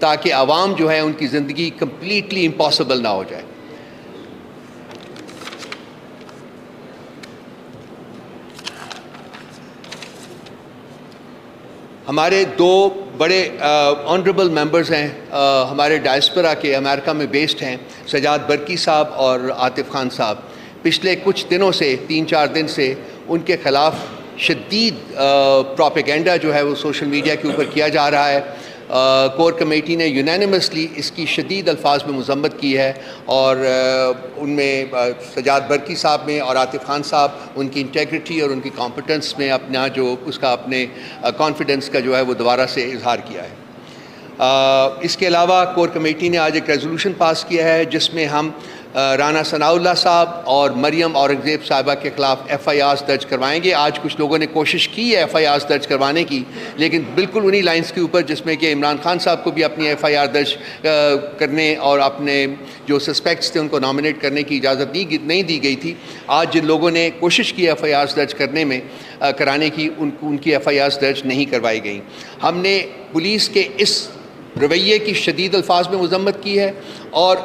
تاکہ عوام جو ہے ان کی زندگی کمپلیٹلی امپاسبل نہ ہو جائے. ہمارے دو بڑے آنریبل ممبرز ہیں ہمارے ڈائسپورا کے، امریکہ میں بیسڈ ہیں، سجاد برقی صاحب اور عاطف خان صاحب. پچھلے کچھ دنوں سے 3-4 دن سے ان کے خلاف شدید پروپیگنڈا جو ہے وہ سوشل میڈیا کے اوپر کیا جا رہا ہے. کور کمیٹی نے یونینیمسلی اس کی شدید الفاظ میں مذمت کی ہے، اور ان میں سجاد برقی صاحب میں اور عاطف خان صاحب ان کی انٹیگریٹی اور ان کی کمپٹنس میں اپنا جو اس کا اپنے کانفیڈنس کا جو ہے وہ دوبارہ سے اظہار کیا ہے. اس کے علاوہ کور کمیٹی نے آج ایک ریزولوشن پاس کیا ہے جس میں ہم رانا ثناء اللہ صاحب اور مریم اورنگزیب صاحبہ کے خلاف ایف آئی آرز درج کروائیں گے. آج کچھ لوگوں نے کوشش کی ہے ایف آئی آرز درج کروانے کی، لیکن بالکل انہی لائنز کے اوپر جس میں کہ عمران خان صاحب کو بھی اپنی ایف آئی آر درج کرنے اور اپنے جو سسپیکٹس تھے ان کو نامنیٹ کرنے کی اجازت نہیں دی گئی تھی. آج جن لوگوں نے کوشش کی ایف آئی آرز درج کرانے کی ان کی ایف آئی آرز درج نہیں کروائی گئیں. ہم نے پولیس کے اس رویے کی شدید الفاظ میں مذمت کی ہے اور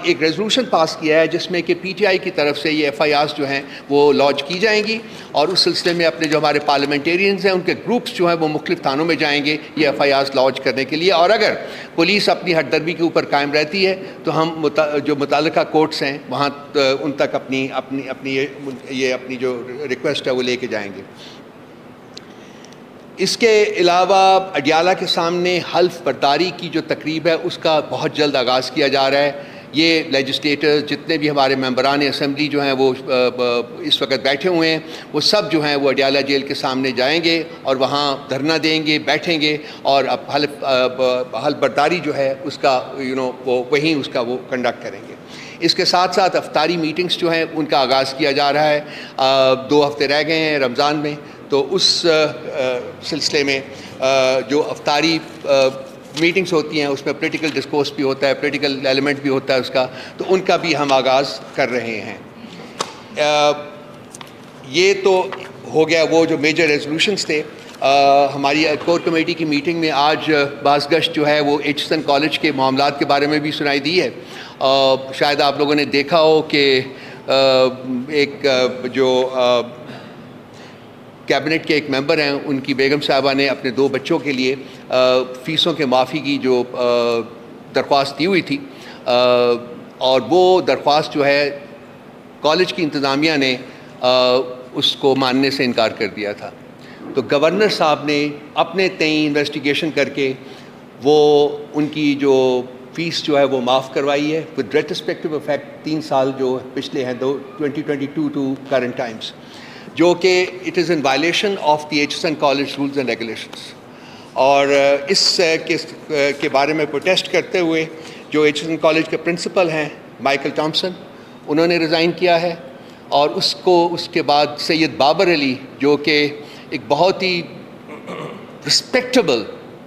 ایک ریزولوشن پاس کیا ہے جس میں کہ پی ٹی آئی کی طرف سے یہ ایف آئی آرز جو ہیں وہ لانچ کی جائیں گی، اور اس سلسلے میں اپنے جو ہمارے پارلیمنٹیرینز ہیں ان کے گروپس جو ہیں وہ مختلف تھانوں میں جائیں گے یہ ایف آئی آرز لانچ کرنے کے لیے. اور اگر پولیس اپنی ہٹ درمی کے اوپر قائم رہتی ہے تو ہم جو متعلقہ کورٹس ہیں وہاں ان تک اپنی جو ریکویسٹ ہے وہ لے کے جائیں گے. اس کے علاوہ اڈیالہ کے سامنے حلف برداری کی جو تقریب ہے اس کا بہت جلد آغاز کیا جا رہا ہے. یہ لیجسلیٹرز جتنے بھی ہمارے ممبران اسمبلی جو ہیں وہ اس وقت بیٹھے ہوئے ہیں وہ سب جو ہیں وہ اڈیالہ جیل کے سامنے جائیں گے اور وہاں دھرنا دیں گے، بیٹھیں گے اور اب حلف برداری جو ہے اس کا وہیں اس کا وہ کنڈکٹ کریں گے. اس کے ساتھ ساتھ افطاری میٹنگز جو ہیں ان کا آغاز کیا جا رہا ہے. 2 ہفتے رہ گئے ہیں رمضان میں، تو اس سلسلے میں جو افطاری میٹنگز ہوتی ہیں اس میں پولیٹیکل ڈسکورس بھی ہوتا ہے، پولیٹیکل ایلیمنٹ بھی ہوتا ہے اس کا، تو ان کا بھی ہم آغاز کر رہے ہیں. یہ تو ہو گیا وہ جو میجر ریزولوشنز تھے. ہماری کور کمیٹی کی میٹنگ میں آج بعض گشت جو ہے وہ ایچسن کالج کے معاملات کے بارے میں بھی سنائی دی ہے. شاید آپ لوگوں نے دیکھا ہو کہ ایک جو کیبنٹ کے ایک ممبر ہیں ان کی بیگم صاحبہ نے اپنے 2 بچوں کے لیے فیسوں کے معافی کی جو درخواست دی ہوئی تھی، اور وہ درخواست جو ہے کالج کی انتظامیہ نے اس کو ماننے سے انکار کر دیا تھا. تو گورنر صاحب نے اپنے تئیں انویسٹیگیشن کر کے وہ ان کی جو فیس جو ہے وہ معاف کروائی ہے ود ریٹروسپیکٹیو افیکٹ 3 سال جو پچھلے ہیں 2022 ٹو کرنٹ ٹائمز، جو کہ it is in violation of the Aitchison college rules and regulations. اور اس کے بارے میں پروٹیسٹ کرتے ہوئے جو ایچسن کالج کے پرنسپل ہیں مائیکل ٹامسن انہوں نے ریزائن کیا ہے، اور اس کے بعد سید بابر علی جو کہ ایک بہت ہی رسپیکٹیبل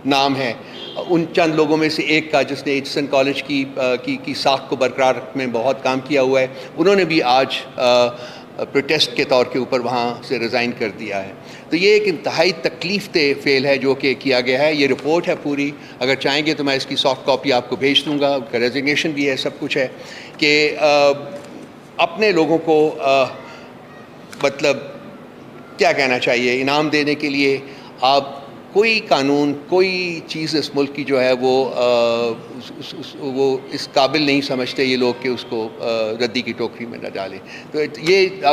نام ہے ان چند لوگوں میں سے ایک کا جس نے ایچسن کالج کی ساکھ کو برقرار رکھنے میں بہت کام کیا ہوا ہے، انہوں نے بھی آج پروٹیسٹ کے طور کے اوپر وہاں سے ریزائن کر دیا ہے. تو یہ ایک انتہائی تکلیف دہ فعل ہے جو کہ کیا گیا ہے. یہ رپورٹ ہے پوری، اگر چاہیں گے تو میں اس کی سافٹ کاپی آپ کو بھیج دوں گا. ان کا ریزگنیشن بھی ہے، سب کچھ ہے کہ اپنے لوگوں کو مطلب کیا کہنا چاہیے، انعام دینے کے لیے آپ کوئی قانون کوئی چیز اس ملک کی جو ہے وہ اس قابل نہیں سمجھتے یہ لوگ کہ اس کو ردی کی ٹوکری میں نہ ڈالیں. تو یہ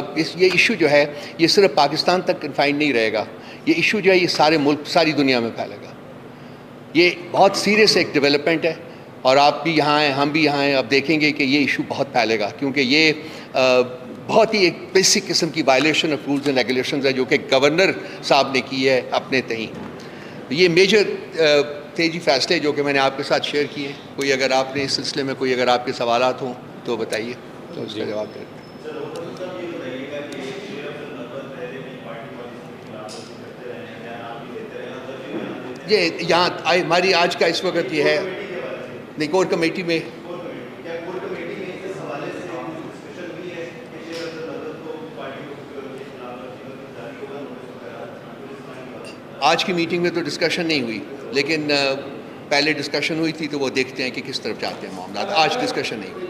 ایشو جو ہے یہ صرف پاکستان تک کنفائنڈ نہیں رہے گا، یہ ایشو جو ہے یہ سارے ملک ساری دنیا میں پھیلے گا. یہ بہت سیریس ایک ڈیولپمنٹ ہے، اور آپ بھی یہاں ہیں، ہم بھی یہاں ہیں. آپ دیکھیں گے کہ یہ ایشو بہت پھیلے گا، کیونکہ یہ بہت ہی ایک بیسک قسم کی violation of rules and regulations ہے جو کہ گورنر صاحب نے کی ہے اپنے تئیں. یہ میجر تھے جی فیصلے جو کہ میں نے آپ کے ساتھ شیئر کیے. کوئی اگر آپ نے اس سلسلے میں کوئی اگر آپ کے سوالات ہوں تو بتائیے، تو اس کا جواب دیں. یہ یہاں ہماری آج کا اس وقت یہ ہے نہیں کور کمیٹی میں آج کی میٹنگ میں تو ڈسکشن نہیں ہوئی، لیکن پہلے ڈسکشن ہوئی تھی تو وہ دیکھتے ہیں کہ کس طرف جاتے ہیں معاملات. آج ڈسکشن نہیں ہوئی.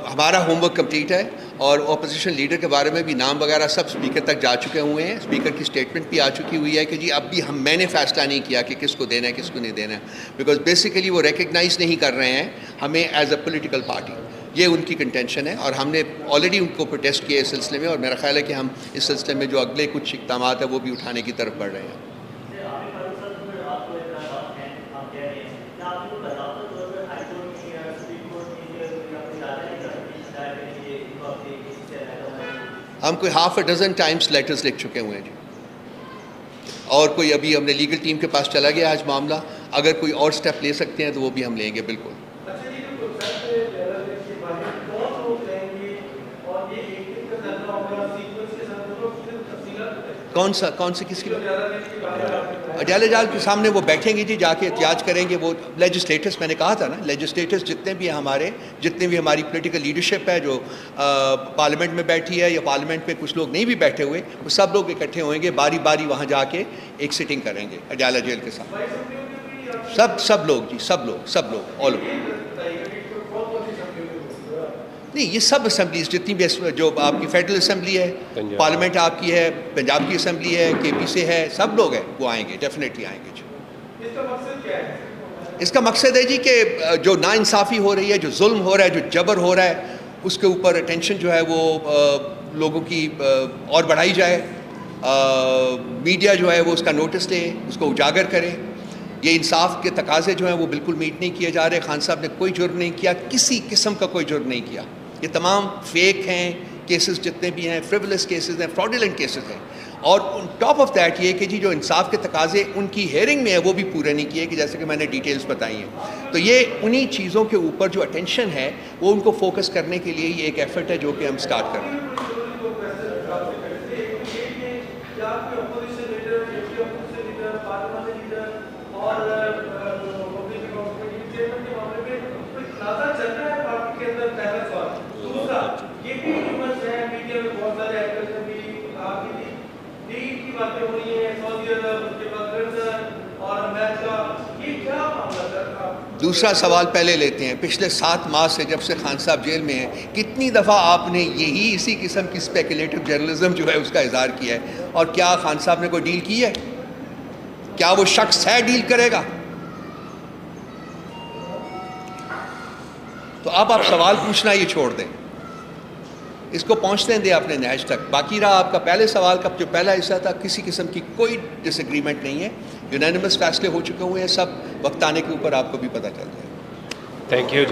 ہمارا ہوم ورک کمپلیٹ ہے اور اپوزیشن لیڈر کے بارے میں بھی نام وغیرہ سب اسپیکر تک جا چکے ہوئے ہیں. اسپیکر کی اسٹیٹمنٹ بھی آ چکی ہوئی ہے کہ جی اب بھی میں نے فیصلہ نہیں کیا کہ کس کو دینا ہے کس کو نہیں دینا ہے, بیکاز بیسیکلی وہ ریکگنائز نہیں کر رہے ہیں ہمیں ایز اے پولیٹیکل پارٹی. یہ ان کی کنٹینشن ہے اور ہم نے آلریڈی ان کو پروٹیسٹ کیا اس سلسلے میں, اور میرا خیال ہے کہ ہم اس سلسلے میں جو اگلے کچھ اقدامات ہیں وہ بھی اٹھانے کی طرف بڑھ رہے ہیں. ہم کوئی half a dozen times letters لکھ چکے ہوئے ہیں جی, اور کوئی ابھی ہم نے لیگل ٹیم کے پاس چلا گیا آج معاملہ. اگر کوئی اور سٹیپ لے سکتے ہیں تو وہ بھی ہم لیں گے بالکل. کون سے کس کی اڈیالہ جال کے سامنے وہ بیٹھیں گے جی, جا کے احتجاج کریں گے. وہ لیجسلیٹرس, میں نے کہا تھا نا, لیجسلیٹرس جتنے بھی ہماری پولیٹیکل لیڈرشپ ہے جو پارلیمنٹ میں بیٹھی ہے یا پارلیمنٹ میں کچھ لوگ نہیں بھی بیٹھے ہوئے, وہ سب لوگ اکٹھے ہوئیں گے, باری باری وہاں جا کے ایک سٹنگ کریں گے اڈیالہ جیل کے سامنے. سب لوگ جی, سب لوگ آل اوور. نہیں, یہ سب اسمبلیز جتنی بھی جو آپ کی فیڈرل اسمبلی ہے, پارلیمنٹ آپ کی ہے, پنجاب کی اسمبلی ہے, کے پی سے ہے, سب لوگ ہیں, وہ آئیں گے, ڈیفینیٹلی آئیں گے جی. اس کا مقصد ہے جی کہ جو ناانصافی ہو رہی ہے, جو ظلم ہو رہا ہے, جو جبر ہو رہا ہے, اس کے اوپر اٹینشن جو ہے وہ لوگوں کی اور بڑھائی جائے. میڈیا جو ہے وہ اس کا نوٹس لے, اس کو اجاگر کرے. یہ انصاف کے تقاضے جو ہیں وہ بالکل میٹ نہیں کیے جا رہے. خان صاحب نے کوئی جرم نہیں کیا, کسی قسم کا کوئی جرم نہیں کیا. یہ تمام فیک ہیں کیسز, جتنے بھی ہیں فریولس کیسز ہیں, فراڈولنٹ کیسز ہیں. اور ٹاپ آف دیٹ یہ کہ جی جو انصاف کے تقاضے ان کی ہیئرنگ میں ہے وہ بھی پورے نہیں کیے, کہ جیسے کہ میں نے ڈیٹیلز بتائی ہیں. تو یہ انہی چیزوں کے اوپر جو اٹینشن ہے وہ ان کو فوکس کرنے کے لیے یہ ایک ایفرٹ ہے جو کہ ہم سٹارٹ کر رہے ہیں. دوسرا سوال پہلے لیتے ہیں. پچھلے 7 ماہ سے جب سے خان صاحب جیل میں ہیں, کتنی دفعہ آپ نے اسی قسم کی اسپیکولیٹو جرنلزم جو ہے اس کا اظہار کیا ہے, اور کیا خان صاحب نے کوئی ڈیل کی ہے؟ کیا وہ شخص ہے ڈیل کرے گا؟ تو اب آپ سوال پوچھنا یہ چھوڑ دیں, اس کو پہنچنے دیں اپنے نہج تک. باقی رہا آپ کا پہلے سوال کا جو پہلا حصہ تھا, کسی قسم کی کوئی ڈس ایگریمنٹ نہیں ہے, یونینیمس فیصلے ہو چکے ہوئے ہیں سب. وقت آنے کے اوپر آپ کو بھی پتہ چل جائے. Thank you.